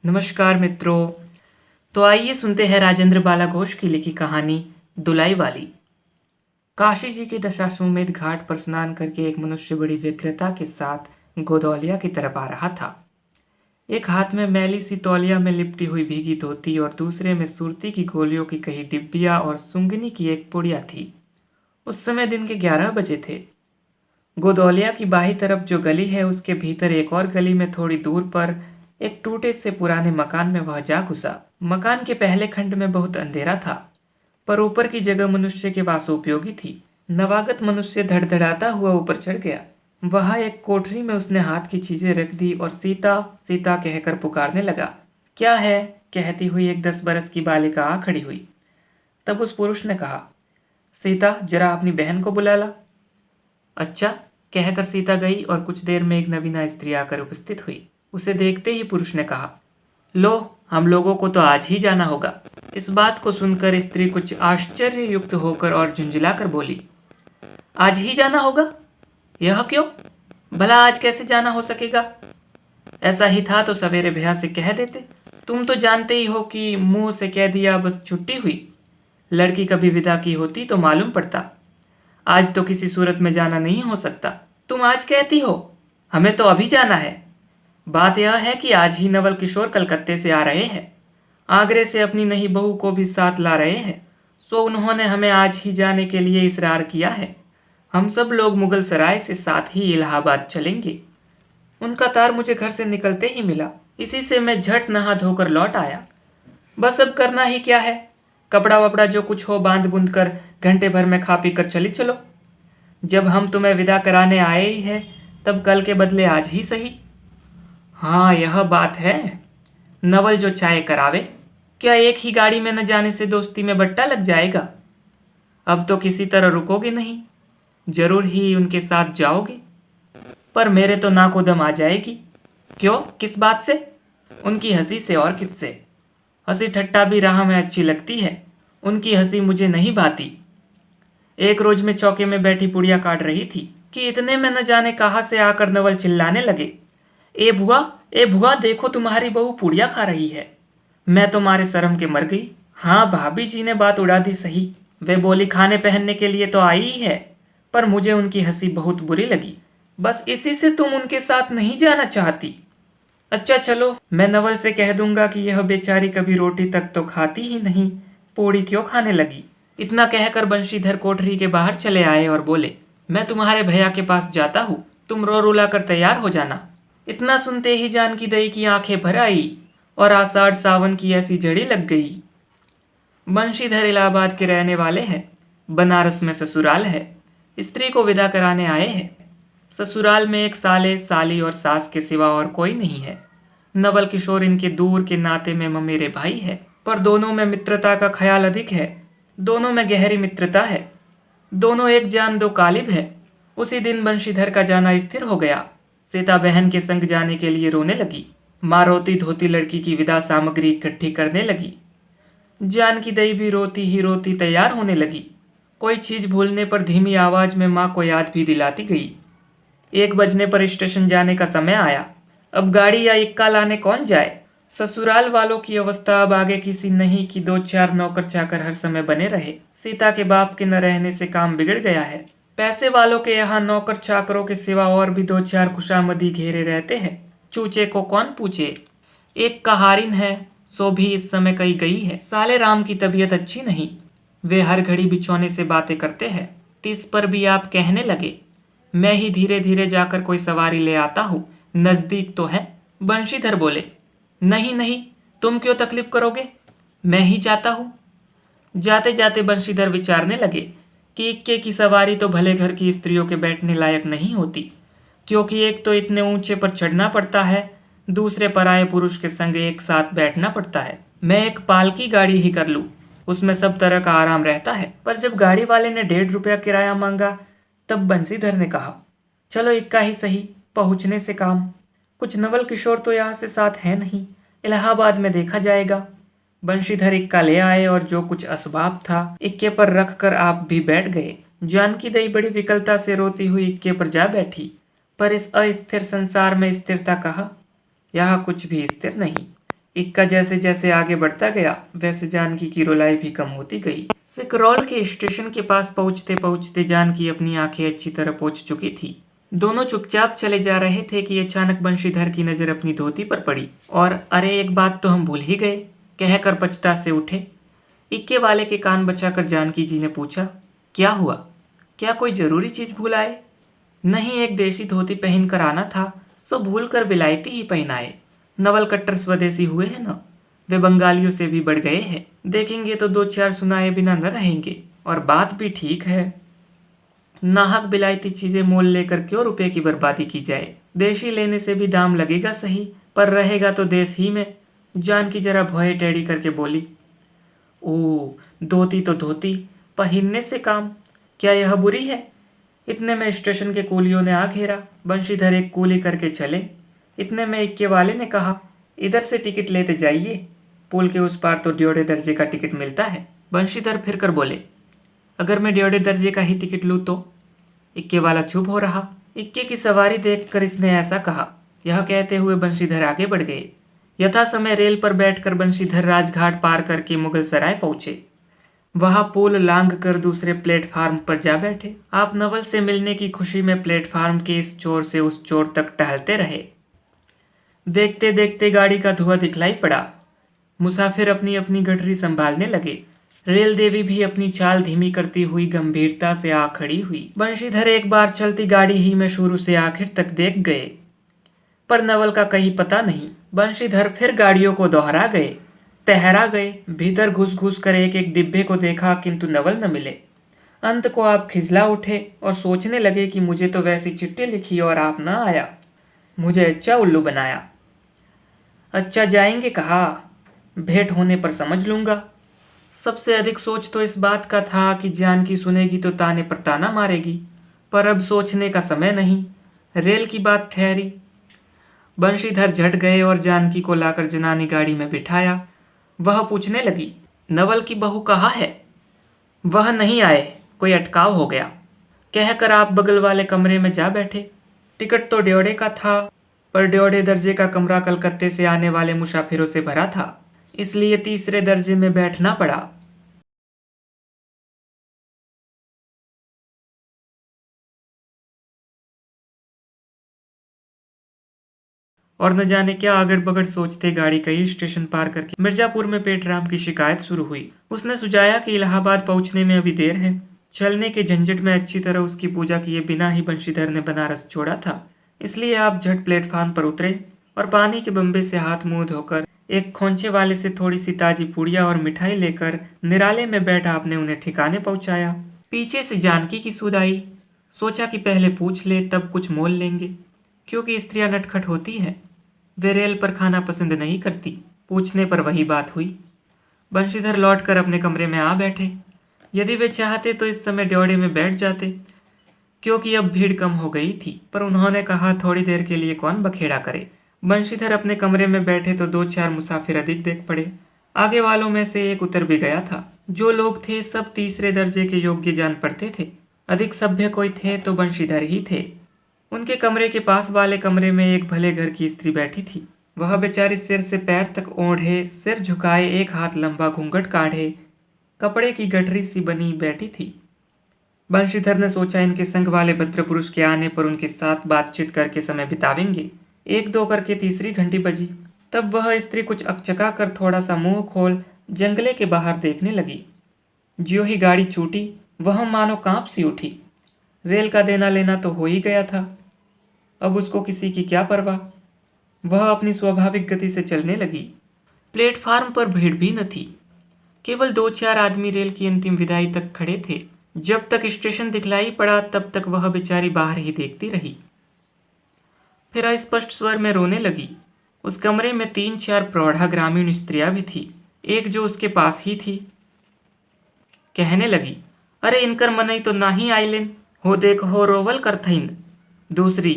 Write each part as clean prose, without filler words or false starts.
नमस्कार मित्रों। तो आइए सुनते हैं राजेंद्र बाला घोष की लिखी कहानी दुलाई वाली। काशी जी के दशाश्वमेध घाट पर स्नान करके एक मनुष्य बड़ी व्यग्रता के साथ गोदौलिया की तरफ आ रहा था। एक हाथ में मैली सी तौलिया में लिपटी हुई भीगी धोती और दूसरे में सुरती की गोलियों की कई डिब्बियां और सुंगनी की एक पुड़िया थी। उस समय दिन के 11 बजे थे। गोदौलिया की बाही तरफ जो गली है उसके भीतर एक और गली में थोड़ी दूर पर एक टूटे से पुराने मकान में वह जा घुसा। मकान के पहले खंड में बहुत अंधेरा था, पर ऊपर की जगह मनुष्य के वासोपयोगी थी। नवागत मनुष्य धड़धड़ाता हुआ ऊपर चढ़ गया। वहां एक कोठरी में उसने हाथ की चीजें रख दी और सीता सीता कहकर पुकारने लगा। क्या है, कहती हुई एक 10 बरस की बालिका आ खड़ी हुई। तब उस पुरुष ने कहा, सीता जरा अपनी बहन को बुला ला। अच्छा, कहकर सीता गई और कुछ देर में एक नवीना स्त्री आकर उपस्थित हुई। उसे देखते ही पुरुष ने कहा, लो, हम लोगों को तो आज ही जाना होगा। इस बात को सुनकर स्त्री कुछ आश्चर्य युक्त होकर और झुंझलाकर बोली, आज ही जाना होगा? यह क्यों? भला आज कैसे जाना हो सकेगा? ऐसा ही था तो सवेरे भैया से कह देते। तुम तो जानते ही हो कि मुंह से कह दिया बस छुट्टी हुई। लड़की कभी विदा की होती तो मालूम पड़ता। आज तो किसी सूरत में जाना नहीं हो सकता। तुम आज कहती हो, हमें तो अभी जाना है। बात यह है कि आज ही नवल किशोर कलकत्ते से आ रहे हैं। आगरे से अपनी नई बहू को भी साथ ला रहे हैं, सो उन्होंने हमें आज ही जाने के लिए इसरार किया है। हम सब लोग मुगल सराय से साथ ही इलाहाबाद चलेंगे। उनका तार मुझे घर से निकलते ही मिला, इसी से मैं झट नहा धोकर लौट आया। बस अब करना ही क्या है, कपड़ा वपड़ा जो कुछ हो बांध बूंद कर घंटे भर में खा पी कर चली चलो। जब हम तुम्हें विदा कराने आए ही हैं, तब कल के बदले आज ही सही। हाँ, यह बात है। नवल जो चाहे करावे, क्या एक ही गाड़ी में न जाने से दोस्ती में बट्टा लग जाएगा? अब तो किसी तरह रुकोगे नहीं, जरूर ही उनके साथ जाओगे। पर मेरे तो नाको दम आ जाएगी। क्यों, किस बात से? उनकी हंसी से और किससे? हंसी ठट्टा भी राह में अच्छी लगती है, उनकी हंसी मुझे नहीं भाती। एक रोज मैं चौके में बैठी पुड़िया काट रही थी कि इतने में न जाने कहाँ से आकर नवल चिल्लाने लगे, ए बुआ, ए बुआ, देखो तुम्हारी बहू पुड़िया खा रही है। मैं तो मारे शर्म के मर गई। हाँ, भाभी जी ने बात उड़ा दी सही। वे बोली खाने पहनने के लिए तो आई ही है, पर मुझे उनकी हंसी बहुत बुरी लगी। बस इसी से तुम उनके साथ नहीं जाना चाहती? अच्छा चलो, मैं नवल से कह दूंगा कि यह बेचारी कभी रोटी तक तो खाती ही नहीं, पूड़ी क्यों खाने लगी। इतना कहकर बंशीधर कोठरी के बाहर चले आए और बोले, मैं तुम्हारे भैया के पास जाता हूँ, तुम रो रुला कर तैयार हो जाना। इतना सुनते ही जानकी दई की आंखें भर आई और आषाढ़ सावन की ऐसी जड़ी लग गई। बंशीधर इलाहाबाद के रहने वाले हैं, बनारस में ससुराल है, स्त्री को विदा कराने आए हैं। ससुराल में एक साले साली और सास के सिवा और कोई नहीं है। नवल किशोर इनके दूर के नाते में ममेरे भाई है, पर दोनों में मित्रता का ख्याल अधिक है। दोनों में गहरी मित्रता है, दोनों एक जान दो कालिब है। उसी दिन बंशीधर का जाना स्थिर हो गया। सीता बहन के संग जाने के लिए रोने लगी। माँ रोती धोती लड़की की विदा सामग्री इकट्ठी करने लगी। जानकी दई भी रोती ही रोती तैयार होने लगी। कोई चीज भूलने पर धीमी आवाज में माँ को याद भी दिलाती गई। 1 बजने पर स्टेशन जाने का समय आया। अब गाड़ी या इक्का लाने कौन जाए? ससुराल वालों की अवस्था अब आगे किसी नहीं कि 2-4 नौकर चाकर हर समय बने रहे। सीता के बाप के न रहने से काम बिगड़ गया है। पैसे वालों के यहाँ नौकर चाकरों के सिवा और भी 2-4 खुशामदी घेरे रहते हैं। चूचे को कौन पूछे? एक कहारिन है, सो भी इस समय कहीं गई है। साले राम की तबीयत अच्छी नहीं, वे हर घड़ी बिछौने से बातें करते हैं। तिस पर भी आप कहने लगे, मैं ही धीरे धीरे जाकर कोई सवारी ले आता हूँ, नजदीक तो है। बंशीधर बोले, नहीं नहीं, तुम क्यों तकलीफ करोगे, मैं ही जाता हूँ। जाते जाते बंशीधर विचारने लगे कि इक्के की सवारी तो भले घर की स्त्रियों के बैठने लायक नहीं होती, क्योंकि एक तो इतने ऊंचे पर चढ़ना पड़ता है, दूसरे पराये पुरुष के संग एक साथ बैठना पड़ता है। मैं एक पालकी गाड़ी ही कर लूँ, उसमें सब तरह का आराम रहता है। पर जब गाड़ी वाले ने 1.5 रुपया किराया मांगा, तब बंशीधर ने कहा, चलो इक्का ही सही, पहुंचने से काम। कुछ नवल किशोर तो यहाँ से साथ है नहीं, इलाहाबाद में देखा जाएगा। बंशीधर इक्का ले आए और जो कुछ असबाब था इक्के पर रख कर आप भी बैठ गए। जानकी दई बड़ी विकलता से रोती हुई इक्के पर जा बैठी। पर इस अस्थिर संसार में स्थिरता कहाँ? यहाँ कुछ भी स्थिर नहीं। इक्का जैसे जैसे आगे बढ़ता गया वैसे जानकी की रुलाई भी कम होती गई। सिकरौल के स्टेशन के पास पहुंचते पहुंचते जानकी अपनी आंखें अच्छी तरह पोंछ चुकी थी। दोनों चुपचाप चले जा रहे थे कि अचानक बंशीधर की नजर अपनी धोती पर पड़ी और अरे एक बात तो हम भूल ही गए कहकर पछता से उठे। इक्के वाले के कान बचाकर जानकी जी ने पूछा, क्या हुआ? क्या कोई जरूरी चीज भूल आए? नहीं, एक देशी धोती पहन कर आना था, सो भूल कर विलायती ही पहनाए। नवल कट्टर स्वदेशी हुए हैं ना, वे बंगालियों से भी बढ़ गए हैं। देखेंगे तो दो चार सुनाए बिना न रहेंगे। और बात भी ठीक है, नाहक बिलायती चीजें मोल लेकर क्यों रुपए की बर्बादी की जाए। देशी लेने से भी दाम लगेगा सही, पर रहेगा तो देश ही में। जानकी जरा भौए टेढ़ी करके बोली, ओ, धोती तो धोती, पहनने से काम, क्या यह बुरी है? इतने में स्टेशन के कूलियों ने आ घेरा। बंशीधर एक कूली करके चले। इतने में इक्के वाले ने कहा, इधर से टिकट लेते जाइए, पुल के उस पार तो ड्योढ़े दर्जे का टिकट मिलता है। बंशीधर फिर कर बोले, अगर मैं ड्योढ़े दर्जे का ही टिकट लूँ तो? इक्के वाला चुप हो रहा। इक्के की सवारी देखकर इसने ऐसा कहा। यह कहते हुए बंशीधर आगे बढ़ गए। यथा समय रेल पर बैठकर बंशीधर राजघाट पार करके मुगल सराय पहुंचे। वहां पुल लांघ कर दूसरे प्लेटफार्म पर जा बैठे। आप नवल से मिलने की खुशी में प्लेटफार्म के इस चोर से उस चोर तक टहलते रहे। देखते देखते गाड़ी का धुआं दिखलाई पड़ा। मुसाफिर अपनी अपनी गठरी संभालने लगे। रेल देवी भी अपनी चाल धीमी करती हुई गंभीरता से आ खड़ी हुई। बंशीधर एक बार चलती गाड़ी ही में शुरू से आखिर तक देख गए, पर नवल का कहीं पता नहीं। बंशीधर फिर गाड़ियों को दोहरा गए, तहरा गए, भीतर घुस घुस कर एक एक डिब्बे को देखा, किंतु नवल न मिले। अंत को आप खिजला उठे और सोचने लगे कि मुझे तो वैसी चिट्ठी लिखी और आप ना आया, मुझे अच्छा उल्लू बनाया। अच्छा, जाएंगे कहा, भेंट होने पर समझ लूंगा। सबसे अधिक सोच तो इस बात का था कि जानकी सुनेगी तो ताने पर ताना मारेगी, पर अब सोचने का समय नहीं। रेल की बात ठहरी। बंशीधर झट गए और जानकी को लाकर जनानी गाड़ी में बिठाया। वह पूछने लगी, नवल की बहू कहाँ है? वह नहीं आए, कोई अटकाव हो गया, कहकर आप बगल वाले कमरे में जा बैठे। टिकट तो ड्योढ़े का था, पर ड्योढ़े दर्जे का कमरा कलकत्ते से आने वाले मुसाफिरों से भरा था, इसलिए तीसरे दर्जे में बैठना पड़ा। और न जाने क्या अगड़ बगड़ सोचते गाड़ी कई स्टेशन पार करके मिर्जापुर में पेटराम की शिकायत शुरू हुई। उसने सुझाया कि इलाहाबाद पहुंचने में अभी देर है। चलने के झंझट में अच्छी तरह उसकी पूजा किए बिना ही बंशीधर ने बनारस छोड़ा था, इसलिए आप झट प्लेटफार्म पर उतरे और पानी के बम्बे से हाथ मुंह धोकर एक खोंचे वाले से थोड़ी सी ताजी पूड़िया और मिठाई लेकर निराले में बैठ आपने उन्हें ठिकाने पहुंचाया। पीछे से जानकी की सुध आई। सोचा कि पहले पूछ ले तब कुछ मोल लेंगे, क्योंकि स्त्रियां नटखट होती हैं, वे रेल पर खाना पसंद नहीं करती। पूछने पर वही बात हुई। बंशीधर लौटकर अपने कमरे में आ बैठे। यदि वे चाहते तो इस समय ड्योढ़े में बैठ जाते, क्योंकि अब भीड़ कम हो गई थी, पर उन्होंने कहा थोड़ी देर के लिए कौन बखेड़ा करे। बंशीधर अपने कमरे में बैठे तो दो चार मुसाफिर अधिक देख पड़े। आगे वालों में से एक उतर भी गया था। जो लोग थे सब तीसरे दर्जे के योग्य जान पड़ते थे। अधिक सभ्य कोई थे तो बंशीधर ही थे। उनके कमरे के पास वाले कमरे में एक भले घर की स्त्री बैठी थी। वह बेचारी सिर से पैर तक ओढ़े, सिर झुकाए, एक हाथ लंबा घूंघट काढ़े, कपड़े की गठरी सी बनी बैठी थी। बंशीधर ने सोचा इनके संग वाले भद्र पुरुष के आने पर उनके साथ बातचीत करके समय बितावेंगे। एक दो करके तीसरी घंटी बजी। तब वह स्त्री कुछ अकचका कर थोड़ा सा मुंह खोल जंगले के बाहर देखने लगी। ज्यों ही गाड़ी छूटी वह मानो कांप सी उठी। रेल का देना लेना तो हो ही गया था, अब उसको किसी की क्या परवाह। वह अपनी स्वाभाविक गति से चलने लगी। प्लेटफार्म पर भीड़ भी न थी, केवल दो चार आदमी रेल की अंतिम विदाई तक खड़े थे। जब तक स्टेशन दिखलाई पड़ा तब तक वह बेचारी बाहर ही देखती रही। फिर अस्पष्ट स्वर में रोने लगी। उस कमरे में तीन चार प्रौढ़ा ग्रामीण स्त्रियां भी थी। एक जो उसके पास ही थी कहने लगी, अरे इनकर मनई तो ना ही आइलेन हो, देख हो रोवल करथइन। दूसरी,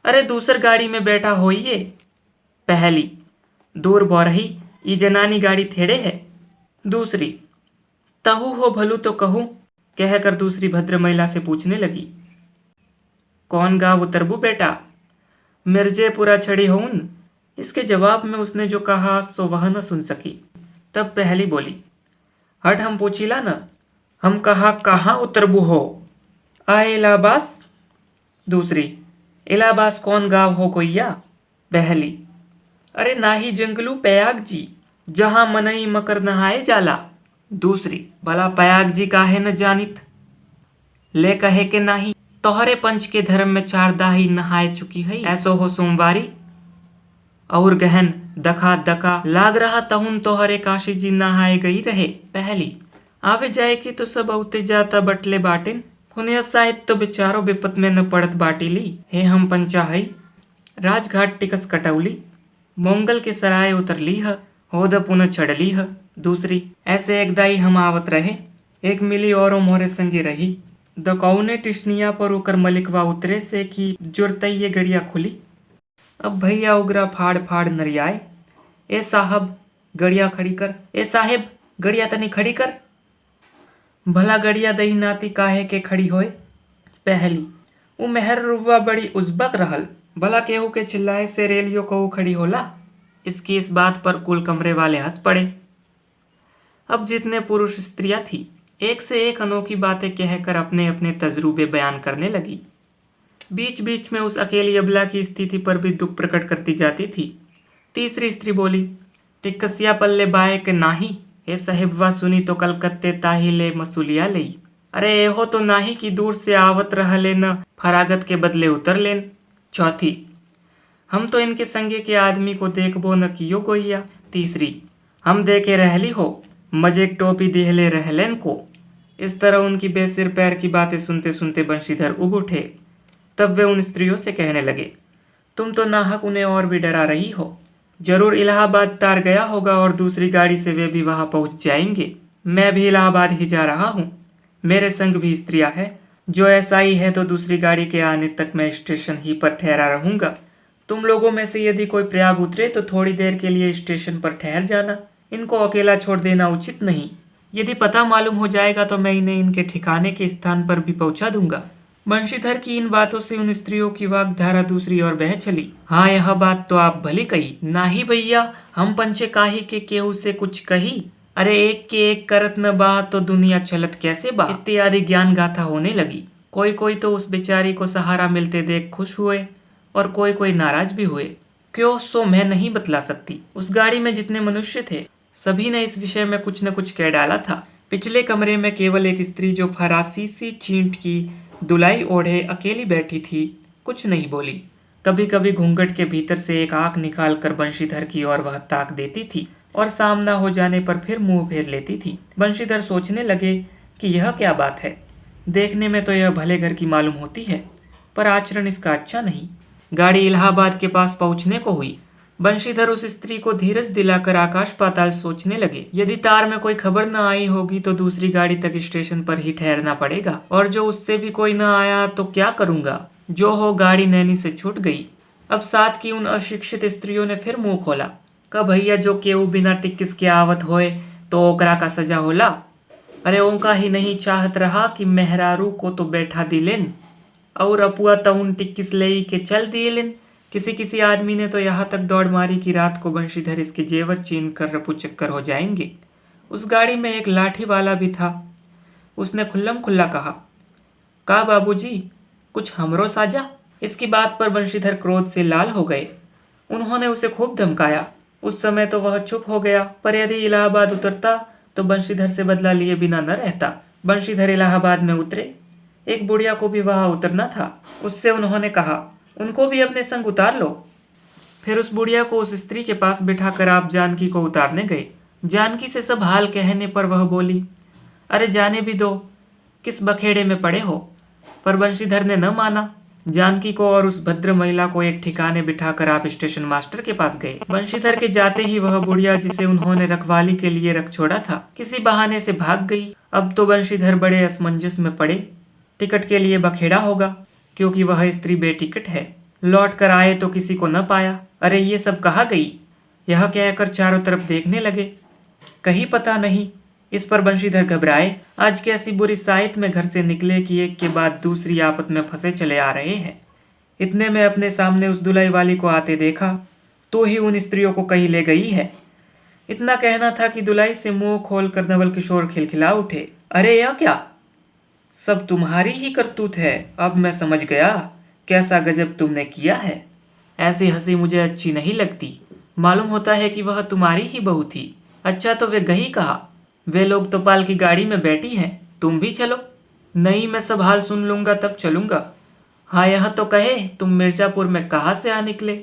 अरे दूसर गाड़ी में बैठा होइए। पहली, दूर बौरही, ई जनानी गाड़ी थेड़े है। दूसरी, तहु हो भलू तो कहूँ, कहकर दूसरी भद्र महिला से पूछने लगी, कौन गाँव उतरबू बेटा? मिर्जेपुरा छड़ी होउन, इसके जवाब में उसने जो कहा सो वह न सुन सकी। तब पहली बोली, हट हम पूछिला न, हम कहा कहाँ उतरबू हो, आए इलाहाबास। दूसरी, इलाहाबास कौन गाँव हो कोइया। पहली, अरे नाही जंगलू पयाग जी, जहां मनई मकर नहाए जाला। दूसरी, भला पयाग जी काहे न जानित, ले कहे के नाही, तोहरे पंच के धर्म में 4 दाही नहाए चुकी है, ऐसो हो सोमवारी। और गहन दखा दका लाग रहा तहुन तोहरे काशी जी नहाए गई रहे। पहली, आवे जाए की तो सब औते जाता बटले बाटिन, हुनिया साहित तो बेचारो विपत में न पड़त बाटीली। हे हम पंचा हई, राजघाट टिकस कटौली, मोंगल के सराय उतरली ह, होद पुनः चढ़ली ह। दूसरी, ऐसे एक दाई हम आवत रहे, एक मिली और मोरे संगे रही, दकौने टिशनिया पर उकर मलिकवा उतरे से कि जुरतइये गड़िया खुली। अब भैया उगरा फाड़ फाड़ नरियाए, ए साहब गड़िया खड़ी कर, ए साहेब गड़िया तनी खड़ी कर। भला गड़िया दही नाती काहे के खड़ी होए। पहली, वो मेहर रुवा बड़ी उजबक रहल, भला केहू के चिल्लाए से रेलियो को खड़ी होला। इसकी इस बात पर कुल कमरे वाले हंस पड़े। अब जितने पुरुष स्त्रियां थी, एक से एक अनोखी बातें कहकर अपने अपने तजुर्बे बयान करने लगी। बीच बीच में उस अकेली अबला की स्थिति पर भी दुख प्रकट करती जाती थी। तीसरी स्त्री बोली, टिकसिया पल्ले बाए के नाही, हे साहिबवा सुनी तो कलकत्ते ताही ले मसूलिया लई। अरे एहो तो नाही कि दूर से आवत रहले न फरागत के बदले उतर लेन। चौथी, हम तो इनके संगे के आदमी को देखबो न कियो गोइया। तीसरी, हम देखे रहली हो, मजे टोपी देहले रहलेन को। इस तरह उनकी बेसिर पैर की बातें सुनते सुनते बंशीधर उब उठे। तब वे उन स्त्रियों से कहने लगे, तुम तो नाहक उन्हें और भी डरा रही हो, जरूर इलाहाबाद तार गया होगा और दूसरी गाड़ी से वे भी वहां पहुंच जाएंगे। मैं भी इलाहाबाद ही जा रहा हूँ, मेरे संग भी स्त्रियां हैं, जो ऐसा ही है तो दूसरी गाड़ी के आने तक मैं स्टेशन ही पर ठहरा रहूंगा। तुम लोगों में से यदि कोई प्रयाग उतरे तो थोड़ी देर के लिए स्टेशन पर ठहर जाना, इनको अकेला छोड़ देना उचित नहीं। यदि पता मालूम हो जाएगा तो मैं इन्हें इनके ठिकाने के स्थान पर भी पहुंचा दूंगा। बंशीधर की इन बातों से उन स्त्रियों की वाग्धारा दूसरी ओर बह चली। हाँ, यह बात तो आप भली कही, नाही भैया हम पंचे काहे के केहू से कुछ कही, अरे एक के एक करत न बा तो दुनिया चलत कैसे बा, इत्यादि ज्ञान गाथा होने लगी। कोई कोई तो उस बेचारी को सहारा मिलते देख खुश हुए और कोई कोई नाराज भी हुए। क्यों सो मैं नहीं बतला सकती। उस गाड़ी में जितने मनुष्य थे सभी ने इस विषय में कुछ न कुछ कह डाला था। पिछले कमरे में केवल एक स्त्री जो फरासी सी चींट की दुलाई ओढ़े अकेली बैठी थी, कुछ नहीं बोली। कभी कभी घूंघट के भीतर से एक आंख निकाल कर बंशीधर की ओर वह ताक देती थी और सामना हो जाने पर फिर मुंह फेर लेती थी। बंशीधर सोचने लगे कि यह क्या बात है, देखने में तो यह भले घर की मालूम होती है, पर आचरण इसका अच्छा नहीं। गाड़ी इलाहाबाद के पास पहुंचने को हुई। बंशीधर उस स्त्री को धीरज दिलाकर आकाश पाताल सोचने लगे। यदि तार में कोई खबर न आई होगी तो दूसरी गाड़ी तक स्टेशन पर ही ठहरना पड़ेगा, और जो उससे भी कोई न आया तो क्या करूंगा। जो हो, गाड़ी नैनी से छूट गई। अब साथ की उन अशिक्षित स्त्रियों ने फिर मुंह खोला, का भैया जो केहू बिना टिक्किस के आवत होए तो ओकरा का सजा होला। अरे ओंका ही नहीं चाहत रहा कि मेहरारू को तो बैठा दिलेन और अपुआ तउन टिक्किस लेई के चल दिएलेन। किसी किसी आदमी ने तो यहाँ तक दौड़ मारी कि रात को बंशीधर इसके जेवर चीन कर रपू चक्कर हो जाएंगे। उस गाड़ी में एक लाठी वाला भी था। उसने खुल्लम खुल्ला कहा, का बाबूजी कुछ हमरो साजा। इसकी बात पर बंशीधर क्रोध से लाल हो गए। उन्होंने उसे खूब धमकाया। उस समय तो वह चुप हो गया, पर यदि इलाहाबाद उतरता तो बंशीधर से बदला लिए बिना न रहता। बंशीधर इलाहाबाद में उतरे। एक बुढ़िया को भी वहां उतरना था। उससे उन्होंने कहा, उनको भी अपने संग उतार लो। फिर उस बुढ़िया को उस स्त्री के पास बिठाकर आप जानकी को उतारने गए। जानकी से सब हाल कहने पर वह बोली, अरे जाने भी दो, किस बखेड़े में पड़े हो। पर बंशीधर ने न माना। जानकी को और उस भद्र महिला को एक ठिकाने बिठाकर आप स्टेशन मास्टर के पास गए। बंशीधर के जाते ही वह बुढ़िया, जिसे उन्होंने रखवाली के लिए रख छोड़ा था, किसी बहाने से भाग गई। अब तो बंशीधर बड़े असमंजस में पड़े। टिकट के लिए बखेड़ा होगा, क्योंकि वह स्त्री बेटिकट है। लौट कर आए तो किसी को न पाया। अरे ये सब कहाँ गई, यह कहकर चारों तरफ देखने लगे, कहीं पता नहीं। इस पर बंशीधर घबराए। आज कैसी बुरी साइत में घर से निकले कि एक के बाद दूसरी आपत में फंसे चले आ रहे हैं। इतने में अपने सामने उस दुलाई वाली को आते देखा। तू ही उन स्त्रियों को कहीं ले गई है। इतना कहना था कि दुलाई से मुंह खोलकर नवल किशोर खिलखिला उठे। अरे यह क्या, सब तुम्हारी ही करतूत है। अब मैं समझ गया कैसा गजब तुमने किया है। ऐसी हंसी मुझे अच्छी नहीं लगती। मालूम होता है कि वह तुम्हारी ही बहू थी। अच्छा तो वे गई कहाँ? वे लोग तो पाल की गाड़ी में बैठी हैं, तुम भी चलो। नहीं, मैं सब हाल सुन लूंगा तब चलूंगा। हाँ यह तो कहे, तुम मिर्जापुर में कहाँ से आ निकले?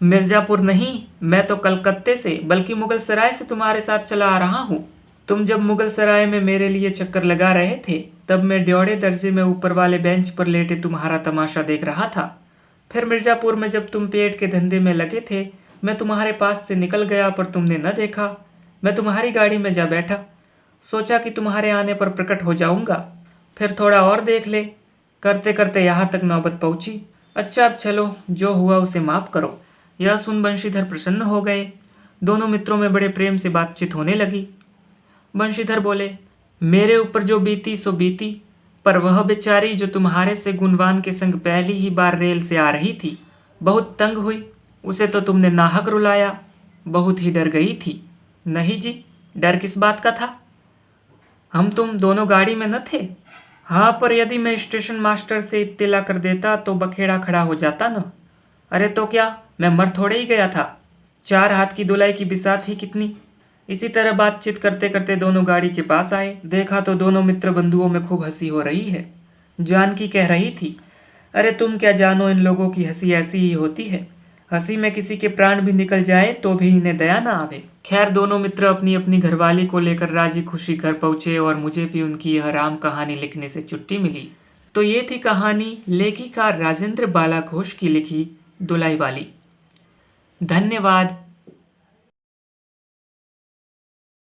मिर्जापुर नहीं, मैं तो कलकत्ते से, बल्कि मुगल सराय से तुम्हारे साथ चला आ रहा हूँ। तुम जब मुगल सराय में मेरे लिए चक्कर लगा रहे थे तब मैं ड्योढ़े दर्जे में ऊपर वाले बेंच पर लेटे तुम्हारा तमाशा देख रहा था। फिर मिर्जापुर में जब तुम पेट के धंधे में लगे थे मैं तुम्हारे पास से निकल गया, पर तुमने न देखा। मैं तुम्हारी गाड़ी में जा बैठा, सोचा कि तुम्हारे आने पर प्रकट हो जाऊंगा। फिर थोड़ा और देख ले, करते करते यहाँ तक नौबत पहुंची। अच्छा अब चलो, जो हुआ उसे माफ करो। यह सुन बंशीधर प्रसन्न हो गए। दोनों मित्रों में बड़े प्रेम से बातचीत होने लगी। बंशीधर बोले, मेरे ऊपर जो बीती सो बीती, पर वह बेचारी जो तुम्हारे से गुणवान के संग पहली ही बार रेल से आ रही थी बहुत तंग हुई। उसे तो तुमने नाहक रुलाया, बहुत ही डर गई थी। नहीं जी, डर किस बात का था? हम तुम दोनों गाड़ी में न थे? हाँ, पर यदि मैं स्टेशन मास्टर से इत्तिला कर देता तो बखेड़ा खड़ा हो जाता न। अरे तो क्या, मैं मर थोड़े ही गया था। 4 हाथ की दुलाई की बिसात ही कितनी। इसी तरह बातचीत करते करते दोनों गाड़ी के पास आए। देखा तो दोनों मित्र बंधुओं में खूब हंसी हो रही है। जानकी कह रही थी, अरे तुम क्या जानो, इन लोगों की हंसी ऐसी ही होती है। हंसी में किसी के प्राण भी निकल जाए तो भी इन्हें दया ना आवे। खैर दोनों मित्र अपनी अपनी घरवाली को लेकर राजी खुशी घर पहुंचे और मुझे भी उनकी यह राम कहानी लिखने से छुट्टी मिली। तो ये थी कहानी लेखिका राजेंद्र बालाघोष की लिखी दुलाई वाली। धन्यवाद।